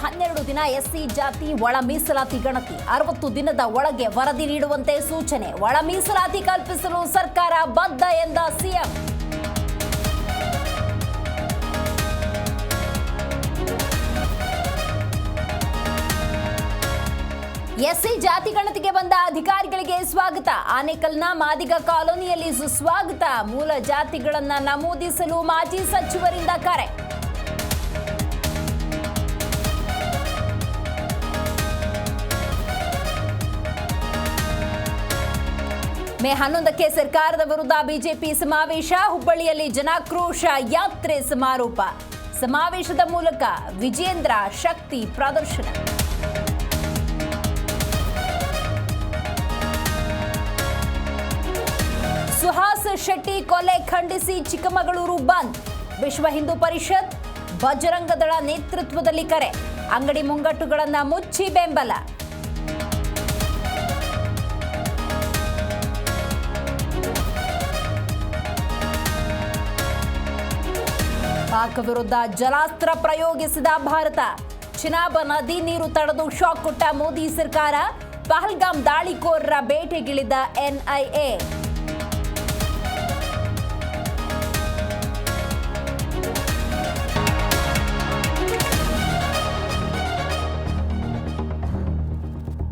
12 ದಿನ ಎಸ್ಸಿ ಜಾತಿ ಒಳ ಮೀಸಲಾತಿ ಗಣತಿ 60 ದಿನದ ಒಳಗೆ ವರದಿ ನೀಡುವಂತೆ ಸೂಚನೆ. ಒಳ ಮೀಸಲಾತಿ ಕಲ್ಪಿಸಲು ಸರ್ಕಾರ ಬದ್ಧ ಎಂದ ಸಿಎಂ. ಎಸ್ಸಿ ಜಾತಿ ಗಣತಿಗೆ ಬಂದ ಅಧಿಕಾರಿಗಳಿಗೆ ಸ್ವಾಗತ. ಆನೇಕಲ್ನ ಮಾದಿಗ ಕಾಲೋನಿಯಲ್ಲಿ ಸುಸ್ವಾಗತ. ಮೂಲ ಜಾತಿಗಳನ್ನ ನಮೂದಿಸಲು ಮಾಜಿ ಸಚಿವರಿಂದ ಕರೆ. ಮೇ 11ಕ್ಕೆ ಸರ್ಕಾರದ ವಿರುದ್ಧ ಬಿಜೆಪಿ ಸಮಾವೇಶ. ಹುಬ್ಬಳ್ಳಿಯಲ್ಲಿ ಜನಾಕ್ರೋಶ ಯಾತ್ರೆ ಸಮಾರೋಪ. ಸಮಾವೇಶದ ಮೂಲಕ ವಿಜೇಂದ್ರ ಶಕ್ತಿ ಪ್ರದರ್ಶನ. ಸುಹಾಸ್ ಶೆಟ್ಟಿ ಕೊಲೆ ಖಂಡಿಸಿ ಚಿಕ್ಕಮಗಳೂರು ಬಂದ್. ವಿಶ್ವ ಹಿಂದೂ ಪರಿಷತ್, ಬಜರಂಗ ದಳ ನೇತೃತ್ವದಲ್ಲಿ ಕರೆ. ಅಂಗಡಿ ಮುಂಗಟ್ಟುಗಳನ್ನು ಮುಚ್ಚಿ ಬೆಂಬಲ. ಪಾಕ್ ವಿರುದ್ಧ ಜಲಾಸ್ತ್ರ ಪ್ರಯೋಗಿಸಿದ ಭಾರತ. ಚಿನಾಬ್ ನದಿ ನೀರು ತಡೆದು ಶಾಕ್ ಕೊಟ್ಟ ಮೋದಿ ಸರ್ಕಾರ. ಪಹಲ್ಗಾಮ್ ದಾಳಿಕೋರರ ಬೇಟೆಗಿಳಿದ ಎನ್ಐಎ.